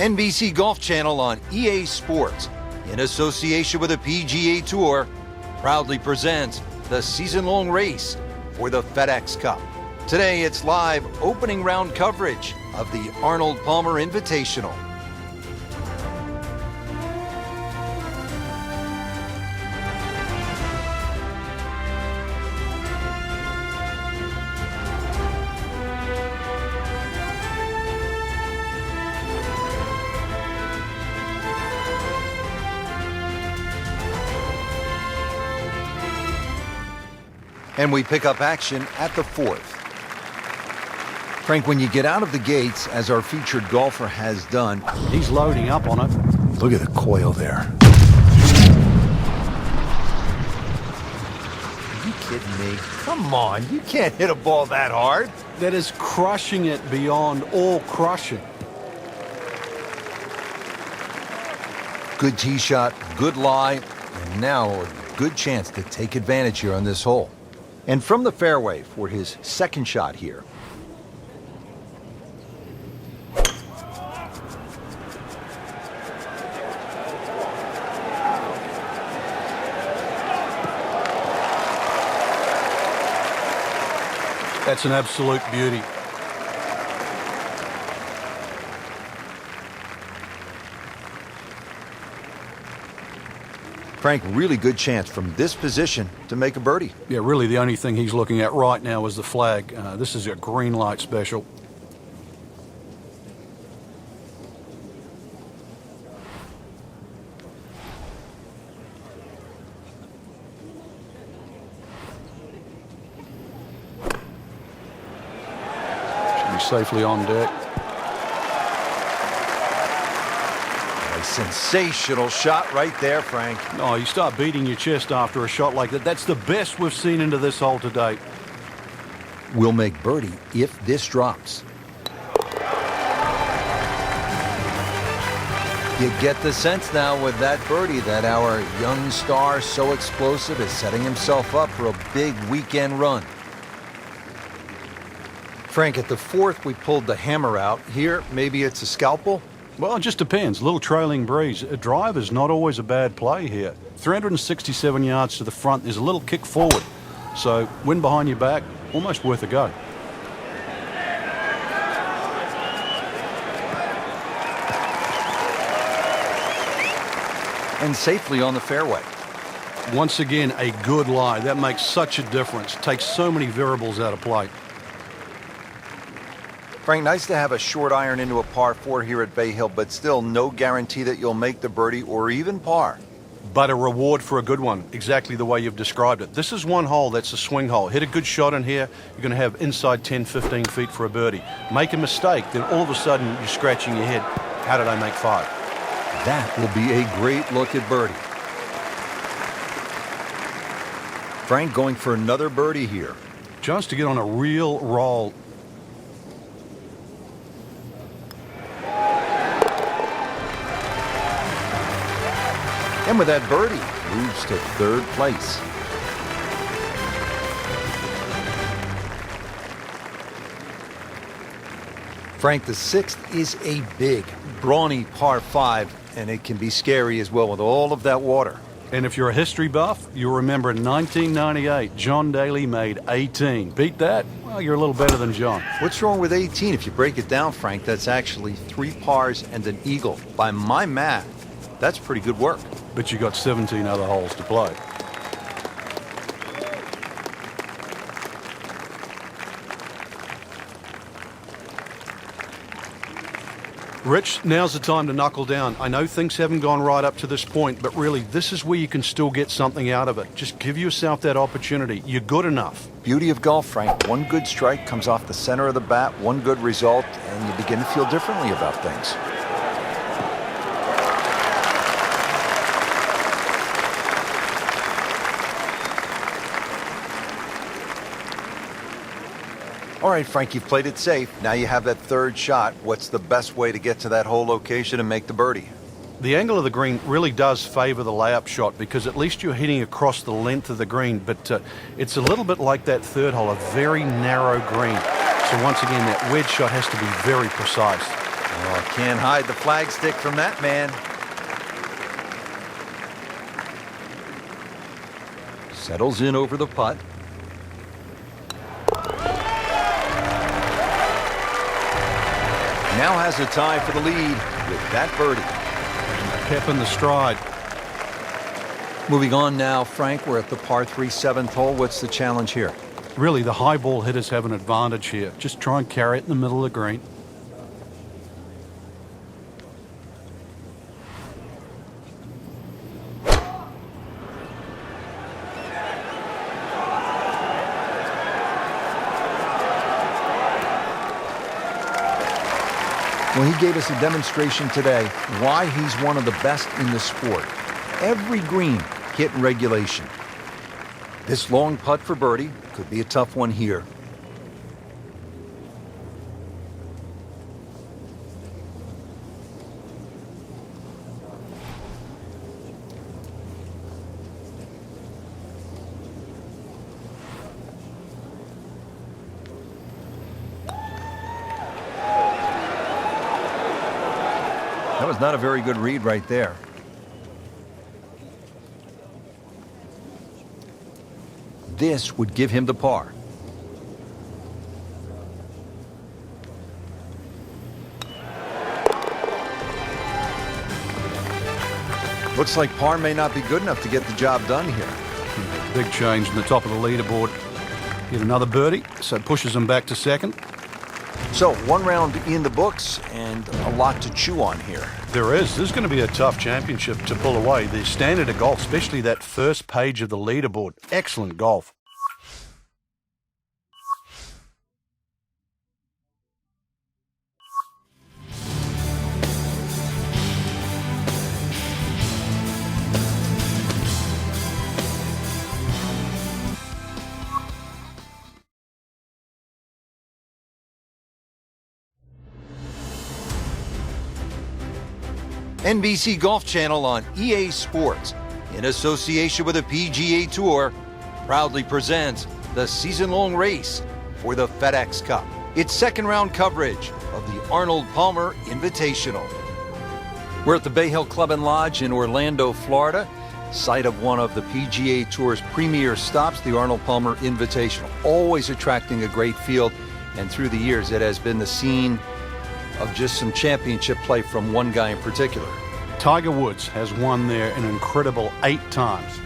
NBC Golf Channel on EA Sports, in association with the PGA Tour, proudly presents the season-long race for the FedEx Cup. Today, it's live opening round coverage of the Arnold Palmer Invitational. And we pick up action at the fourth. Frank, when you get out of the gates, as our featured golfer has done, he's loading up on it. Look at the coil there. Are you kidding me? Come on, you can't hit a ball that hard. That is crushing it beyond all crushing. Good tee shot, good lie, and now a good chance to take advantage here on this hole. And from the fairway for his second shot here. That's an absolute beauty. Frank, really good chance from this position to make a birdie. Yeah, really the only thing he's looking at right now is the flag. This is a green light special. Should be safely on deck. Sensational shot right there, Frank. Oh, you start beating your chest after a shot like that. That's the best we've seen into this hole to date. We'll make birdie if this drops. You get the sense now with that birdie that our young star, so explosive, is setting himself up for a big weekend run. Frank, at the fourth, we pulled the hammer out. Here, maybe it's a scalpel? Well, it just depends. A little trailing breeze. A drive is not always a bad play here. 367 yards to the front. There's a little kick forward. So, wind behind your back, almost worth a go. And safely on the fairway. Once again, a good lie. That makes such a difference. Takes so many variables out of play. Frank, nice to have a short iron into a par 4 here at Bay Hill, but still no guarantee that you'll make the birdie or even par. But a reward for a good one, exactly the way you've described it. This is one hole that's a swing hole. Hit a good shot in here, you're going to have inside 10, 15 feet for a birdie. Make a mistake, then all of a sudden you're scratching your head. How did I make 5? That will be a great look at birdie. Frank going for another birdie here. Chance to get on a real roll. And with that birdie, moves to third place. Frank, the sixth is a big, brawny par 5, and it can be scary as well with all of that water. And if you're a history buff, you'll remember in 1998, John Daly made 18. Beat that? Well, you're a little better than John. What's wrong with 18? If you break it down, Frank, that's actually 3 pars and an eagle. By my math, that's pretty good work. But you got 17 other holes to play. Rich, now's the time to knuckle down. I know things haven't gone right up to this point, but really, this is where you can still get something out of it. Just give yourself that opportunity. You're good enough. Beauty of golf, Frank. One good strike comes off the center of the bat, one good result, and you begin to feel differently about things. All right, Frank, you've played it safe. Now you have that third shot. What's the best way to get to that hole location and make the birdie? The angle of the green really does favor the layup shot because at least you're hitting across the length of the green, but it's a little bit like that third hole, a very narrow green. So once again, that wedge shot has to be very precise. Oh, can't hide the flagstick from that man. Settles in over the putt. Now has a tie for the lead with that birdie. Kept in the stride. Moving on now, Frank, we're at the par 3 7th hole. What's the challenge here? Really, the high ball hitters have an advantage here. Just try and carry it in the middle of the green. Well, he gave us a demonstration today why he's one of the best in the sport. Every green hit in regulation. This long putt for birdie could be a tough one here. That was not a very good read right there. This would give him the par. Looks like par may not be good enough to get the job done here. Big change in the top of the leaderboard. Get another birdie, so it pushes him back to second. So, one round in the books and a lot to chew on here. There is. This is going to be a tough championship to pull away. The standard of golf, especially that first page of the leaderboard. Excellent golf. NBC Golf Channel on EA Sports, in association with the PGA Tour, proudly presents the season-long race for the FedEx Cup. Its second-round coverage of the Arnold Palmer Invitational. We're at the Bay Hill Club and Lodge in Orlando, Florida, site of one of the PGA Tour's premier stops, the Arnold Palmer Invitational. Always attracting a great field, and through the years it has been the scene of just some championship play from one guy in particular. Tiger Woods has won there an incredible 8 times.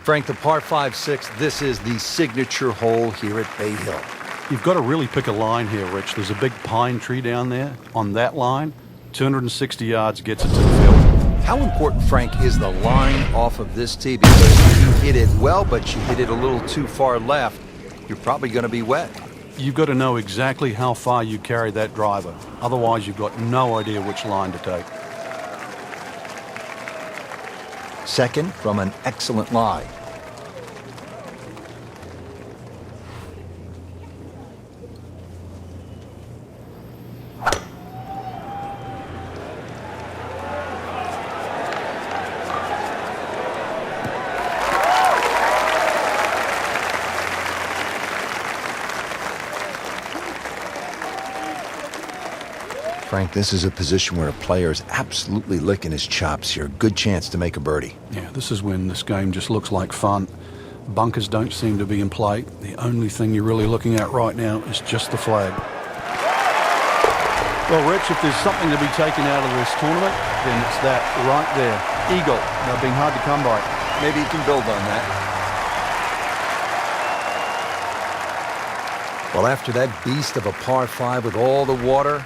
Frank, the par 5-6, this is the signature hole here at Bay Hill. You've got to really pick a line here, Rich. There's a big pine tree down there. On that line, 260 yards gets it to the field. How important, Frank, is the line off of this tee? Because you hit it well, but you hit it a little too far left. You're probably going to be wet. You've got to know exactly how far you carry that driver. Otherwise, you've got no idea which line to take. Second from an excellent lie. Frank, this is a position where a player is absolutely licking his chops here. Good chance to make a birdie. Yeah, this is when this game just looks like fun. Bunkers don't seem to be in play. The only thing you're really looking at right now is just the flag. Well, Rich, if there's something to be taken out of this tournament, then it's that right there. Eagle. They've been hard to come by. Maybe you can build on that. Well, after that beast of a par 5 with all the water,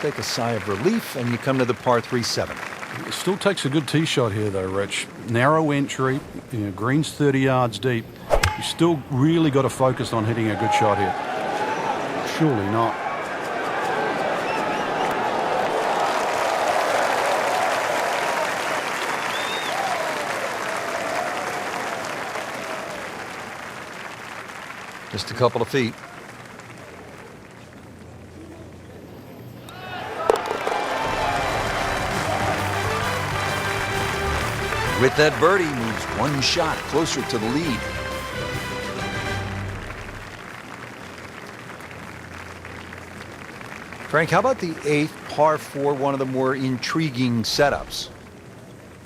take a sigh of relief, and you come to the par 3-7. It still takes a good tee shot here, though, Rich. Narrow entry, greens 30 yards deep. You still really got to focus on hitting a good shot here. Surely not. Just a couple of feet. With that birdie, moves one shot closer to the lead. Frank, how about the 8th par 4, one of the more intriguing setups?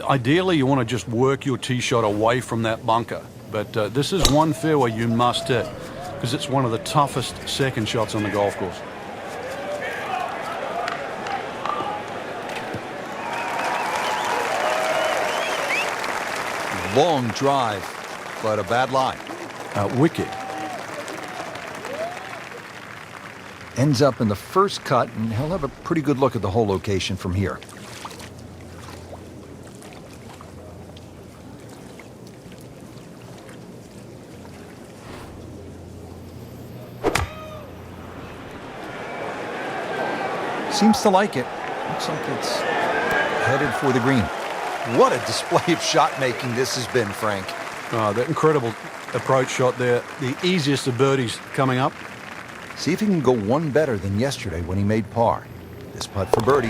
Ideally, you want to just work your tee shot away from that bunker. But this is one fairway you must hit because it's one of the toughest second shots on the golf course. Long drive, but a bad lie. Wicked. Ends up in the first cut, and he'll have a pretty good look at the whole location from here. Seems to like it. Looks like it's headed for the green. What a display of shot making this has been, Frank. That incredible approach shot there. The easiest of birdies coming up. See if he can go one better than yesterday when he made par. This putt for birdie.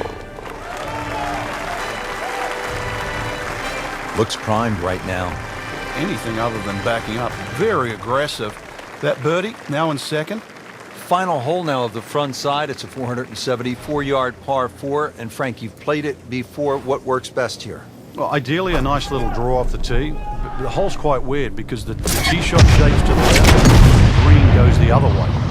Looks primed right now. Anything other than backing up. Very aggressive. That birdie now in second. Final hole now of the front side. It's a 474-yard par 4. And Frank, you've played it before. What works best here? Well, ideally a nice little draw off the tee. But the hole's quite weird because the tee shot shapes to the left. The green goes the other way.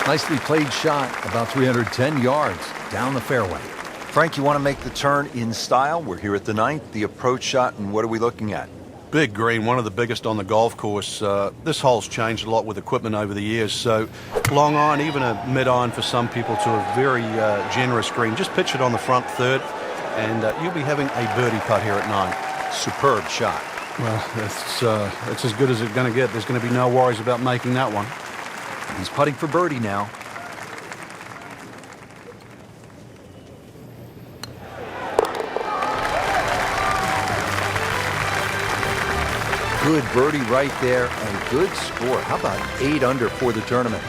Nicely played shot, about 310 yards down the fairway. Frank, you want to make the turn in style? We're here at the 9th, the approach shot, and what are we looking at? Big green, one of the biggest on the golf course. This hole's changed a lot with equipment over the years, so long iron, even a mid iron for some people, to a very generous green. Just pitch it on the front third, and you'll be having a birdie putt here at 9. Superb shot. Well, it's as good as it's going to get. There's going to be no worries about making that one. He's putting for birdie now. Good birdie right there and good score. How about 8 under for the tournament?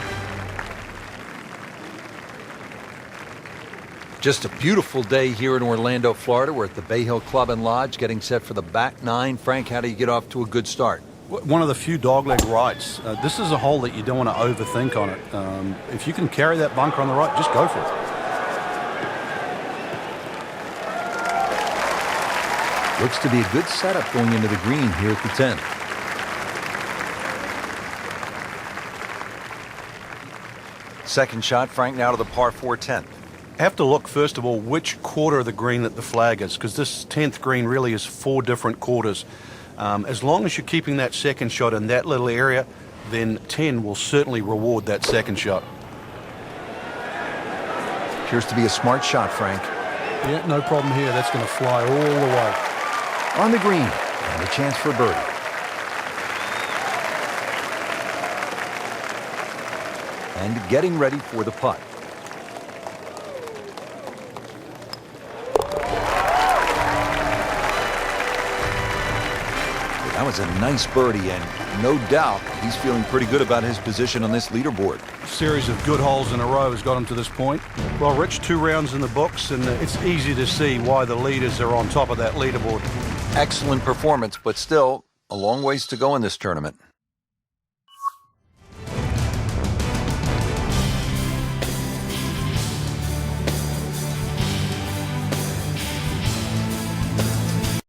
Just a beautiful day here in Orlando, Florida. We're at the Bay Hill Club and Lodge getting set for the back 9. Frank, how do you get off to a good start? One of the few dogleg rights. This is a hole that you don't want to overthink on it. If you can carry that bunker on the right, just go for it. Looks to be a good setup going into the green here at the 10th. Second shot, Frank, now to the par 4 10th. Have to look, first of all, which quarter of the green that the flag is, because this 10th green really is 4 different quarters. As long as you're keeping that second shot in that little area, then 10 will certainly reward that second shot. Appears to be a smart shot, Frank. Yeah, no problem here. That's going to fly all the way. On the green, and a chance for birdie. And getting ready for the putt. That was a nice birdie, and no doubt he's feeling pretty good about his position on this leaderboard. A series of good holes in a row has got him to this point. Well, Rich, 2 rounds in the books, and it's easy to see why the leaders are on top of that leaderboard. Excellent performance, but still a long ways to go in this tournament.